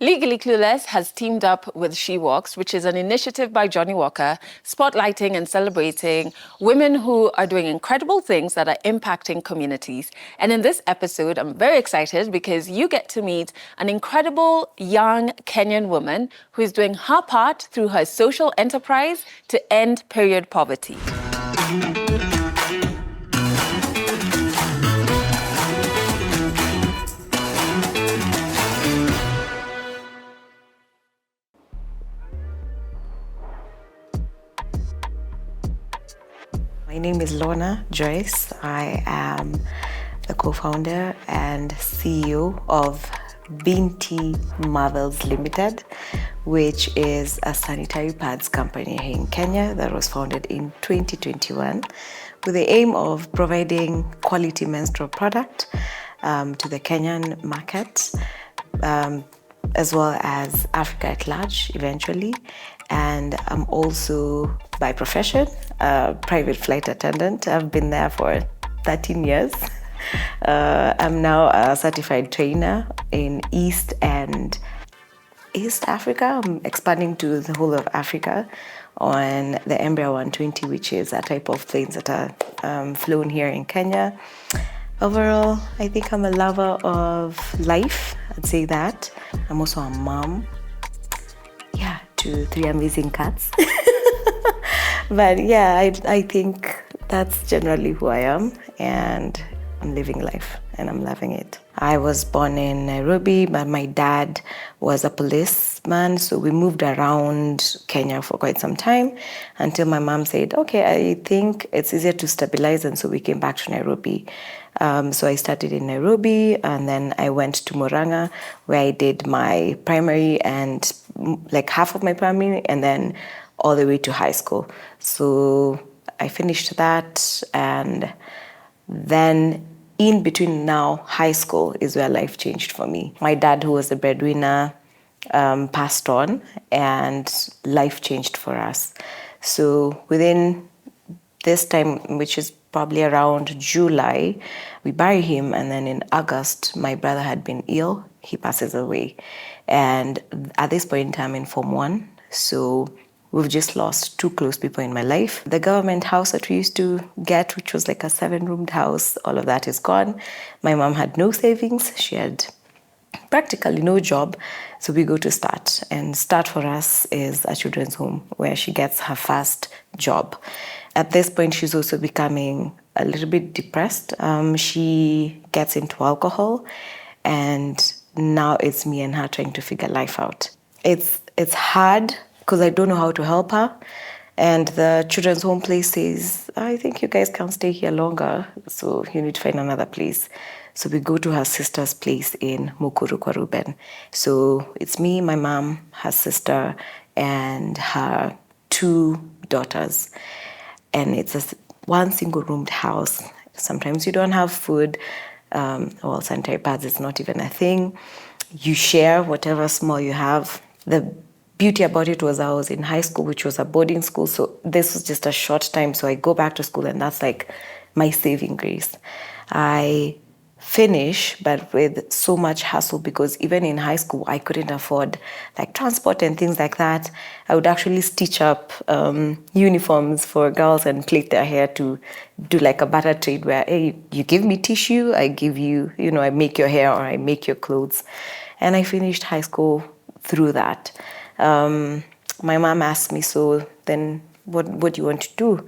Legally Clueless has teamed up with She Walks, which is an initiative by Johnnie Walker, spotlighting and celebrating women who are doing incredible things that are impacting communities. And in this episode, I'm very excited because you get to meet an incredible young Kenyan woman who is doing her part through her social enterprise to end period poverty. My name is Lorna Joyce. I am the co-founder and CEO of Binti Marvels Limited, which is a sanitary pads company here in Kenya that was founded in 2021 with the aim of providing quality menstrual product to the Kenyan market, as well as Africa at large eventually. And I'm also, by profession, a private flight attendant. I've been there for 13 years. I'm now a certified trainer in East Africa. I'm expanding to the whole of Africa on the Embraer 120, which is a type of planes that are flown here in Kenya. Overall, I think I'm a lover of life. I'd say that. I'm also a mom. Yeah, to 3 amazing cats. But yeah, I think that's generally who I am, and I'm living life and I'm loving it. I was born in Nairobi, but my dad was a policeman, so we moved around Kenya for quite some time until my mom said, okay, I think it's easier to stabilize, and so we came back to Nairobi. So I started in Nairobi, and then I went to Murang'a, where I did my primary and like half of my primary, and then all the way to high school. So I finished that, and then in between now, high school is where life changed for me. My dad, who was the breadwinner, passed on, and life changed for us. So within this time, which is probably around July, we bury him, and then in August, my brother had been ill. He passes away. And at this point in time, I'm in Form 1, so we've just lost 2 close people in my life. The government house that we used to get, which was like a 7-roomed house, all of that is gone. My mom had no savings. She had practically no job. So we go to Start. And Start for us is a children's home where she gets her first job. At this point, she's also becoming a little bit depressed. She gets into alcohol, and now it's me and her trying to figure life out. It's hard because I don't know how to help her. And the children's home place says, I think you guys can stay here longer, so you need to find another place. So we go to her sister's place in Mukuru kwa Ruben. So it's me, my mom, her sister, and her 2 daughters. And it's a 1 single-roomed house. Sometimes you don't have food. Well, sanitary pads is not even a thing. You share whatever small you have. The beauty about it was I was in high school, which was a boarding school. So this was just a short time. So I go back to school, and that's like my saving grace. I finish, but with so much hassle, because even in high school, I couldn't afford like transport and things like that. I would actually stitch up uniforms for girls and plait their hair to do like a barter trade where, hey, you give me tissue, I give you, I make your hair or I make your clothes. And I finished high school through that. My mom asked me, so then what do you want to do?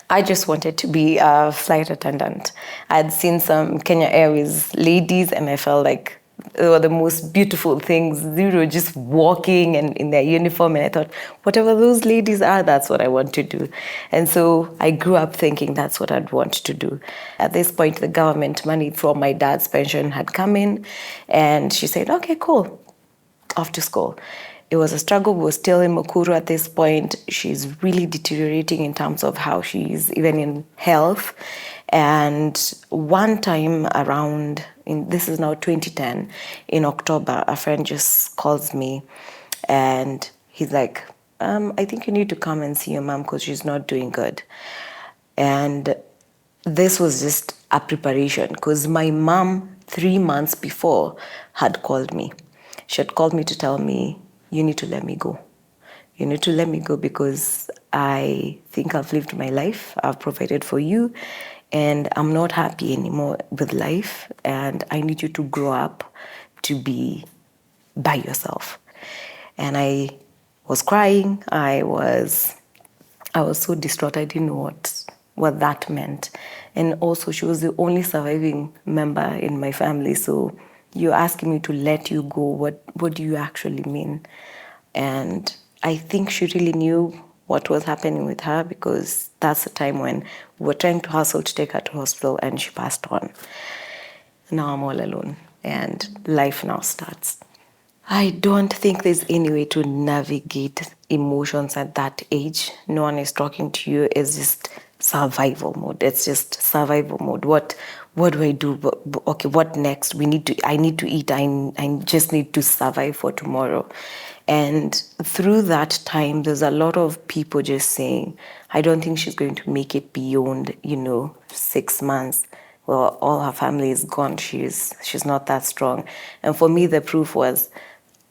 I just wanted to be a flight attendant. I'd seen some Kenya Airways ladies, and I felt like they were the most beautiful things. They were just walking and in their uniform, and I thought, whatever those ladies are, that's what I want to do. And so I grew up thinking that's what I'd want to do. At this point, the government money from my dad's pension had come in, and she said, okay, cool, off to school. It was a struggle. We were still in Mukuru at this point. She's really deteriorating in terms of how she's even in health. And one time around, this is now 2010, in October, a friend just calls me, and he's like, I think you need to come and see your mom because she's not doing good. And this was just a preparation, because my mom 3 months before had called me. she had called me to tell me, you need to let me go. You need to let me go because I think I've lived my life. I've provided for you, and I'm not happy anymore with life. And I need you to grow up to be by yourself. And I was crying. I was so distraught. I didn't know what that meant. And also, she was the only surviving member in my family. So you're asking me to let you go. What do you actually mean? And I think she really knew what was happening with her, because that's the time when we were trying to hustle to take her to hospital and she passed on. Now I'm all alone and life now starts. I don't think there's any way to navigate emotions at that age. No one is talking to you. It's just survival mode. It's just survival mode. What do I do? Okay, what next? I need to eat. I just need to survive for tomorrow. And through that time, there's a lot of people just saying, I don't think she's going to make it beyond, 6 months. Well, all her family is gone. She's not that strong. And for me, the proof was,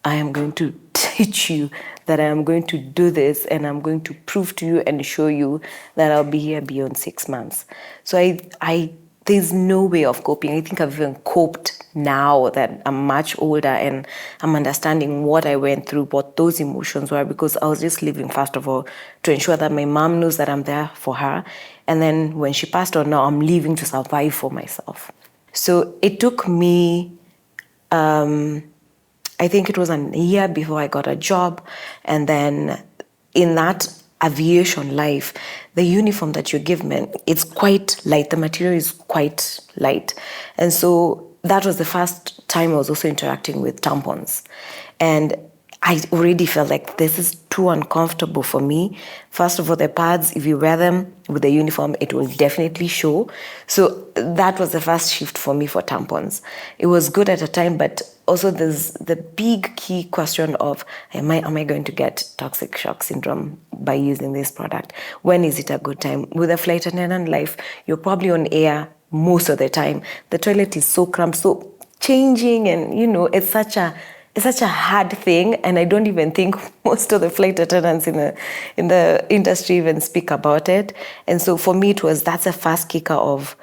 I am going to teach you that I am going to do this, and I'm going to prove to you and show you that I'll be here beyond 6 months. So I there's no way of coping. I think I've even coped now that I'm much older and I'm understanding what I went through, what those emotions were, because I was just living, first of all, to ensure that my mom knows that I'm there for her. And then when she passed on, now I'm living to survive for myself. So it took me, I think it was a year before I got a job. And then in that aviation life, the uniform that you're given, it's quite light. The material is quite light. And so that was the first time I was also interacting with tampons. And I already felt like this is too uncomfortable for me. First of all, the pads, if you wear them with the uniform, it will definitely show. So that was the first shift for me for tampons. It was good at a time, but also there's the big key question of, am I going to get toxic shock syndrome by using this product? When is it a good time? With a flight attendant life, you're probably on air most of the time. The toilet is so cramped, so changing, and it's such a hard thing, and I don't even think most of the flight attendants in the industry even speak about it. And so for me, that's a fast kicker of,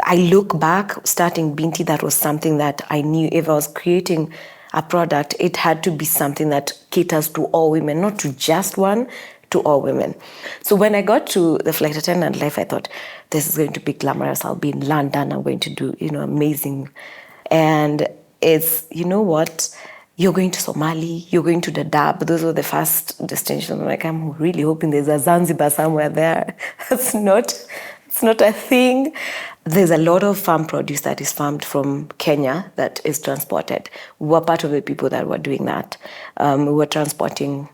I look back, starting Binti, that was something that I knew if I was creating a product, it had to be something that caters to all women, not to just one, to all women. So when I got to the flight attendant life, I thought, this is going to be glamorous. I'll be in London. I'm going to do, amazing. And it's, what? You're going to Somali, you're going to Dadaab. Those were the first destinations. I'm really hoping there's a Zanzibar somewhere there. It's not a thing. There's a lot of farm produce that is farmed from Kenya that is transported. We were part of the people that were doing that. We were transporting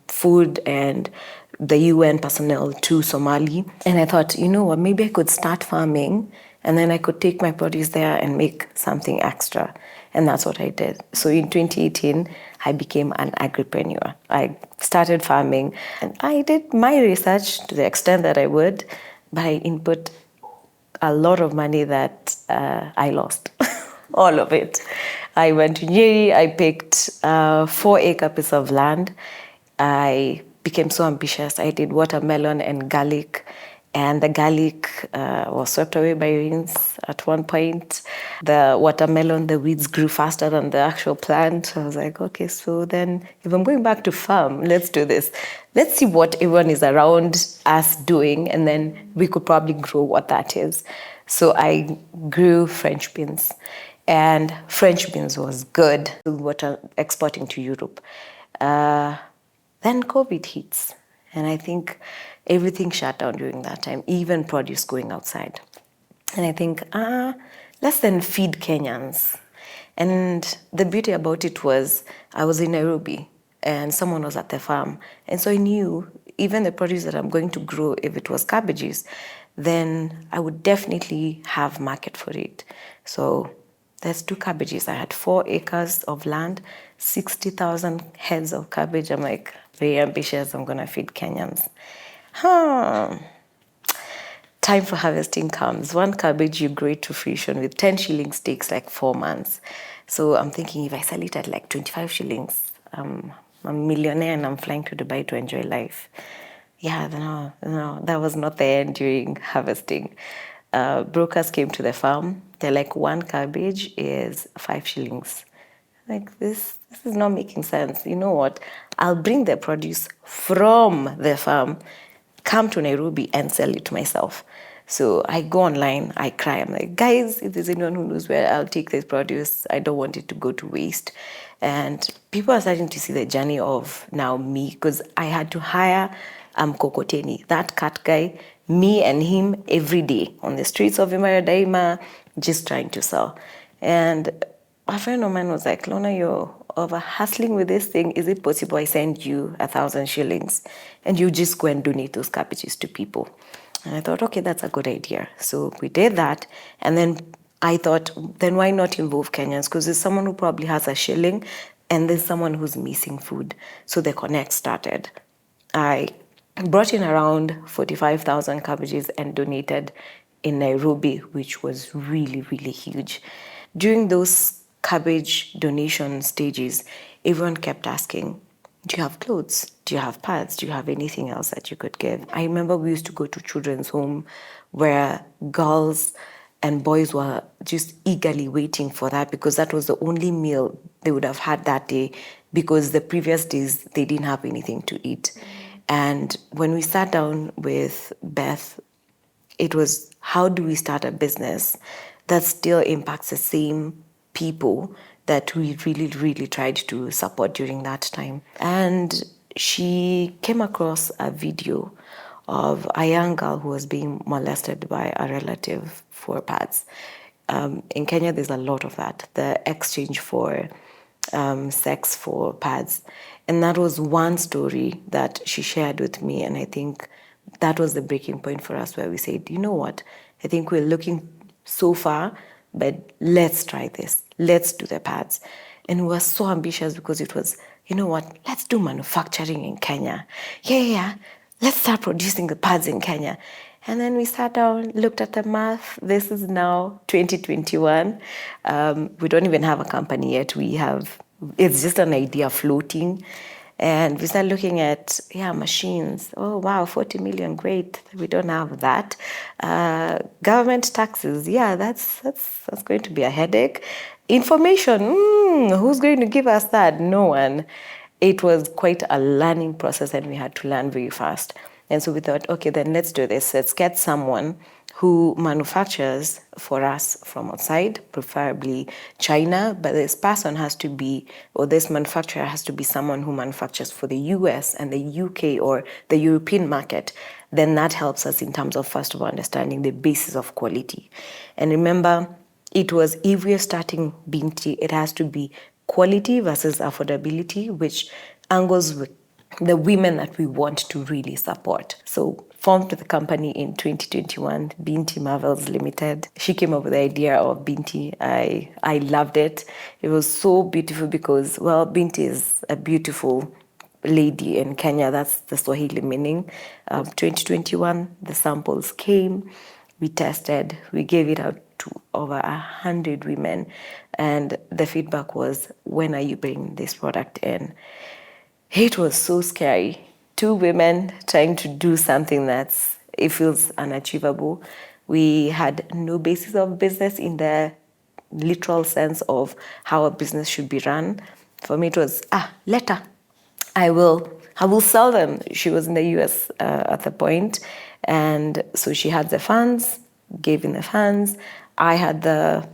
food and the UN personnel to Somali. And I thought, what, maybe I could start farming, and then I could take my produce there and make something extra. And that's what I did. So in 2018, I became an agripreneur. I started farming, and I did my research to the extent that I would, but I input a lot of money that I lost, all of it. I went to Nyeri, I picked 4-acre piece of land. I became so ambitious. I did watermelon and garlic, and the garlic was swept away by rains at one point. The watermelon, the weeds grew faster than the actual plant. I was like, okay, so then if I'm going back to farm, let's do this. Let's see what everyone is around us doing, and then we could probably grow what that is. So I grew French beans, and French beans was good. We were exporting to Europe. Then COVID hits, and I think everything shut down during that time, even produce going outside. And I think, let's then feed Kenyans. And the beauty about it was, I was in Nairobi, and someone was at the farm. And so I knew even the produce that I'm going to grow, if it was cabbages, then I would definitely have market for it. So there's 2 cabbages. I had 4 acres of land, 60,000 heads of cabbage. I'm like, very ambitious. I'm going to feed Kenyans. Time for harvesting comes. 1 cabbage, you grow it to fruition with 10 shillings takes like 4 months. So I'm thinking if I sell it at like 25 shillings, I'm a millionaire and I'm flying to Dubai to enjoy life. Yeah, no, that was not the end during harvesting. Brokers came to the farm. They're like, one cabbage is 5 shillings. Like, this is not making sense. You know what? I'll bring the produce from the farm, come to Nairobi and sell it myself. So I go online, I cry. I'm like, guys, if there's anyone who knows where I'll take this produce, I don't want it to go to waste. And people are starting to see the journey of now me, because I had to hire Kokoteni, that cat guy, me and him every day on the streets of Imara Daima, just trying to sell. And a friend of mine was like, Lorna, you're over hustling with this thing. Is it possible I send you 1,000 shillings and you just go and donate those cabbages to people? And I thought, okay, that's a good idea. So we did that. And then I thought, then why not involve Kenyans? Because there's someone who probably has a shilling and there's someone who's missing food. So the connect started. I brought in around 45,000 cabbages and donated in Nairobi, which was really, really huge. During those cabbage donation stages, everyone kept asking, do you have clothes? Do you have pads? Do you have anything else that you could give? I remember we used to go to children's home where girls and boys were just eagerly waiting for that, because that was the only meal they would have had that day, because the previous days they didn't have anything to eat. And when we sat down with Beth, it was, how do we start a business that still impacts the same people that we really, really tried to support during that time? And she came across a video of a young girl who was being molested by a relative for pads. In Kenya, there's a lot of that, the exchange for sex for pads. And that was one story that she shared with me. And I think that was the breaking point for us, where we said, you know what? I think we're looking so far, but let's try this. Let's do the pads. And we were so ambitious because it was, you know what? Let's do manufacturing in Kenya. Yeah. Let's start producing the pads in Kenya. And then we sat down, looked at the math. This is now 2021. We don't even have a company yet. It's just an idea floating. And we started looking at, machines. Oh, wow, 40 million, great. We don't have that. Government taxes, that's going to be a headache. Information, who's going to give us that? No one. It was quite a learning process, and we had to learn very fast. And so we thought, okay, then let's do this. Let's get someone who manufactures for us from outside, preferably China, but this person has to be, or this manufacturer has to be someone who manufactures for the US and the UK or the European market. Then that helps us in terms of, first of all, understanding the basis of quality. And remember, it was, if we're starting Binti, it has to be quality versus affordability, which angles with the women that we want to really support. So formed the company in 2021, Binti Marvels Limited. She came up with the idea of Binti. I loved it. It was so beautiful because, well, Binti is a beautiful lady in Kenya. That's the Swahili meaning. 2021, the samples came. We tested. We gave it out to over 100 women. And the feedback was, when are you bringing this product in? It was so scary. 2 women trying to do something it feels unachievable. We had no basis of business in the literal sense of how a business should be run. For me, it was, later, I will sell them. She was in the US at the point. And so she had the funds, gave in the funds. I had the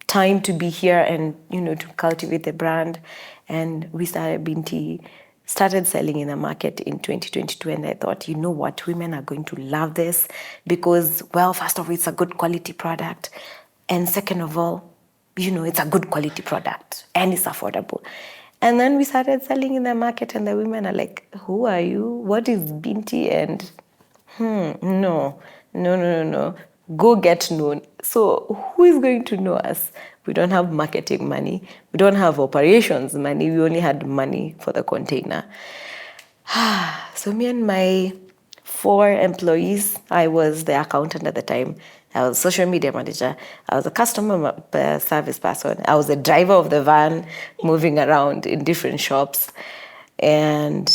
time to be here and, to cultivate the brand. And we started Binti, started selling in the market in 2022, and I thought, you know what, women are going to love this because, well, first of all, it's a good quality product, and second of all, it's a good quality product and it's affordable. And then we started selling in the market, and the women are like, who are you? What is Binti? And no. Go get known. So who is going to know us? We don't have marketing money. We don't have operations money. We only had money for the container. So me and my 4 employees. I was the accountant at the time. I was social media manager. I was a customer service person. I was the driver of the van moving around in different shops. And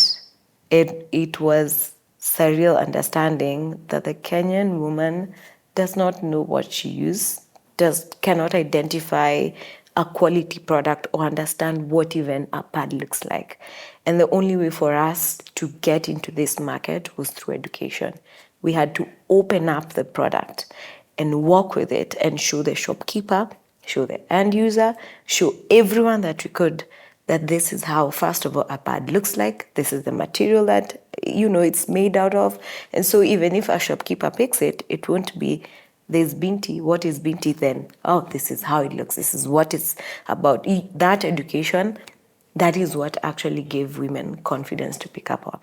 it was surreal understanding that the Kenyan woman does not know what she uses, cannot identify a quality product or understand what even a pad looks like. And the only way for us to get into this market was through education. We had to open up the product and work with it and show the shopkeeper, show the end user, show everyone that we could that this is how, first of all, a pad looks like. This is the material that, it's made out of. And so even if a shopkeeper picks it, it won't be, there's Binti. What is Binti then? Oh, this is how it looks. This is what it's about. That education, that is what actually gave women confidence to pick up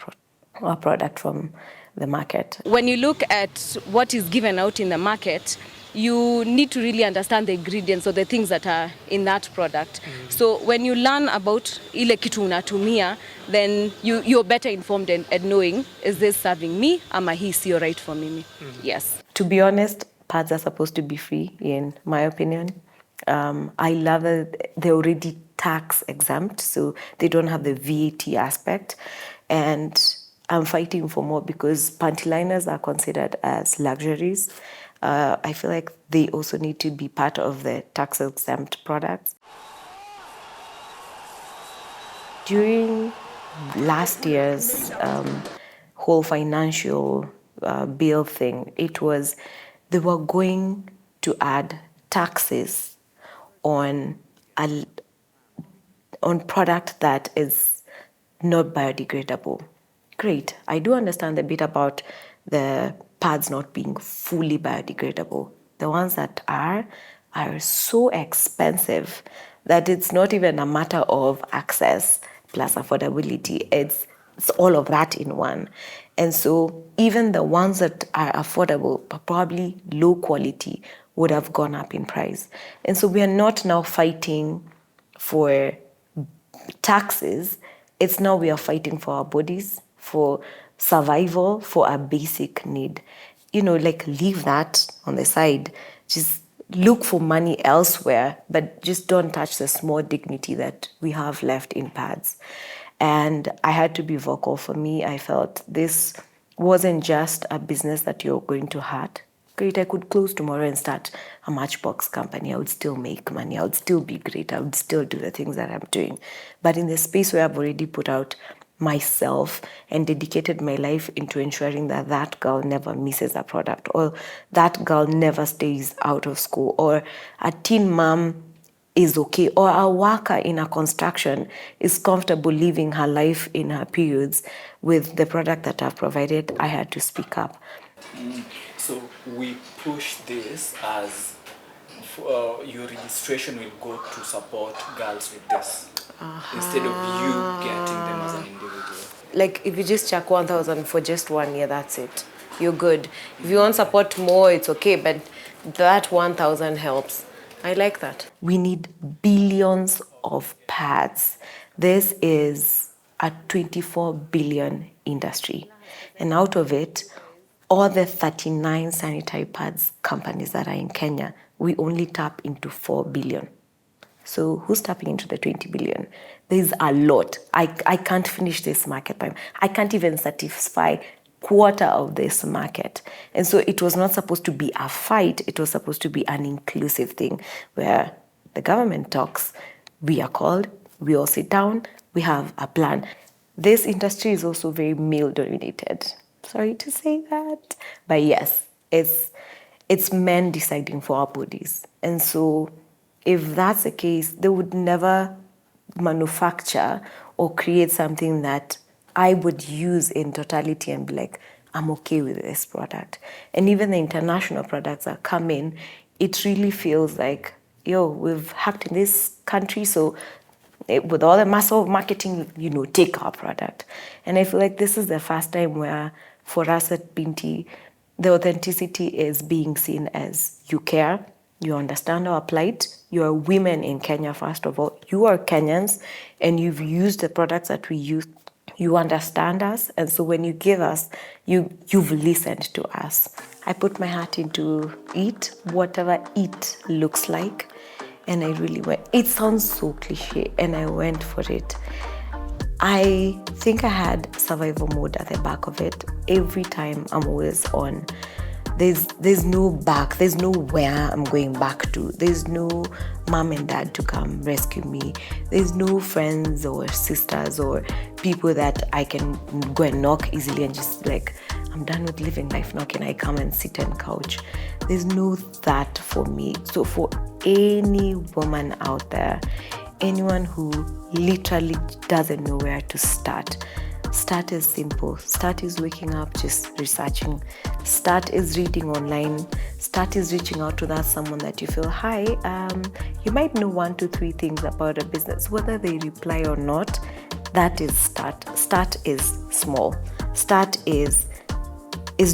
our product from the market. When you look at what is given out in the market, you need to really understand the ingredients or the things that are in that product. So when you learn about ile kitu unatumia, then you're better informed and knowing, is this serving me ama hii sio right for me? Yes. To be honest, pads are supposed to be free, in my opinion. I love that they're already tax exempt, so they don't have the VAT aspect. And I'm fighting for more because panty liners are considered as luxuries. I feel like they also need to be part of the tax exempt products. During last year's whole financial bill thing, they were going to add taxes on product that is not biodegradable. Great. I do understand the bit about the pads not being fully biodegradable. The ones that are so expensive that it's not even a matter of access plus affordability. It's all of that in one. And so even the ones that are affordable but probably low quality would have gone up in price. And so we are not now fighting for taxes. It's now we are fighting for our bodies, for survival, for a basic need. Leave that on the side. Just look for money elsewhere, but just don't touch the small dignity that we have left in pads. And I had to be vocal. For me, I felt this wasn't just a business that you're going to hurt. Great, I could close tomorrow and start a matchbox company. I would still make money. I would still be great. I would still do the things that I'm doing. But in the space where I've already put out myself and dedicated my life into ensuring that that girl never misses a product, or that girl never stays out of school, or a teen mom is okay, or a worker in a construction is comfortable living her life in her periods with the product that I've provided, I had to speak up. So we push this as your registration will go to support girls with this, instead of you getting them as an individual. Like if you just check 1,000 for just 1 year, that's it. You're good. If you want support more, it's okay, but that 1,000 helps. I like that. We need billions of pads. This is a 24 billion industry. And out of it, all the 39 sanitary pads companies that are in Kenya, we only tap into 4 billion. So who's tapping into the 20 billion? There's a lot. I can't finish this market. I can't even satisfy quarter of this market. And so it was not supposed to be a fight. It was supposed to be an inclusive thing where the government talks, we are called, we all sit down, we have a plan. This industry is also very male-dominated. Sorry to say that. But yes, it's men deciding for our bodies. And so if that's the case, they would never manufacture or create something that I would use in totality and be like, I'm okay with this product. And even the international products that come in, it really feels like, we've hacked in this country, so with all the massive marketing, take our product. And I feel like this is the first time where, for us at Binti, the authenticity is being seen as you care, you understand our plight, you are women in Kenya, first of all, you are Kenyans, and you've used the products that we use You understand us, and so when you give us, you've listened to us. I put my heart into it, whatever it looks like, and I really went. It sounds so cliche, and I went for it. I think I had survival mode at the back of it. Every time I'm always on. There's no back, there's nowhere I'm going back to. There's no mom and dad to come rescue me. There's no friends or sisters or people that I can go and knock easily and just like, I'm done with living life now, can I come and sit on couch? There's no that for me. So for any woman out there, anyone who literally doesn't know where to start is simple. Start is waking up, just researching. Start is reading online. Start is reaching out to that someone that you feel, hi, you might know 1 to 3 things about a business. Whether they reply or not, that is start. Start is small. Start is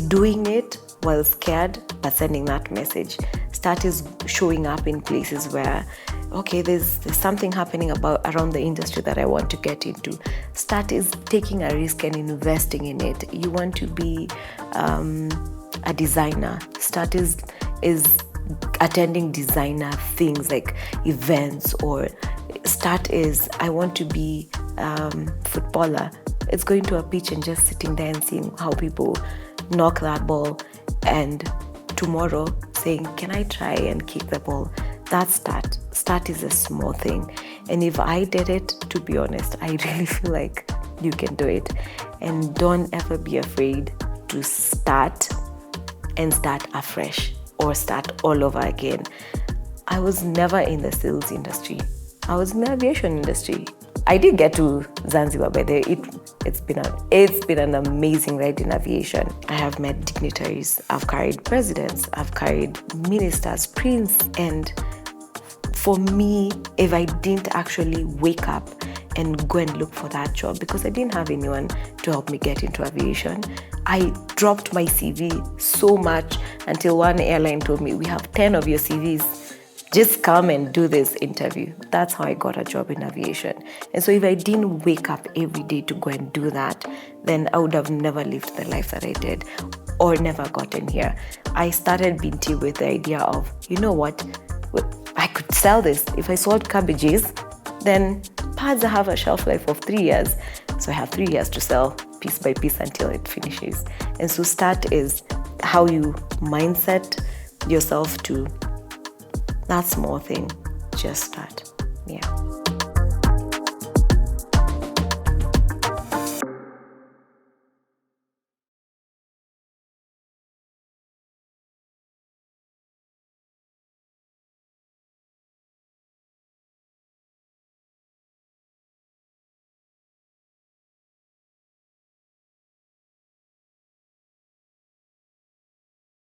doing it while scared, but sending that message. Start is showing up in places where, okay, there's something happening around the industry that I want to get into. Start is taking a risk and investing in it. You want to be a designer. Start is attending designer things like events, or start is I want to be footballer. It's going to a pitch and just sitting there and seeing how people knock that ball, and tomorrow saying, can I try and kick the ball? That's start. Start is a small thing. And if I did it, to be honest, I really feel like you can do it. And don't ever be afraid to start and start afresh or start all over again. I was never in the sales industry. I was in the aviation industry. I did get to Zanzibar, but it's been an amazing ride in aviation. I have met dignitaries. I've carried presidents. I've carried ministers, prince. And for me, if I didn't actually wake up and go and look for that job, because I didn't have anyone to help me get into aviation, I dropped my CV so much until one airline told me, we have 10 of your CVs. Just come and do this interview. That's how I got a job in aviation. And so if I didn't wake up every day to go and do that, then I would have never lived the life that I did or never gotten here. I started Binti with the idea of, you know what, I could sell this. If I sold cabbages, then pads have a shelf life of 3 years. So I have 3 years to sell piece by piece until it finishes. And so start is how you mindset yourself to that small thing. Just start. Yeah.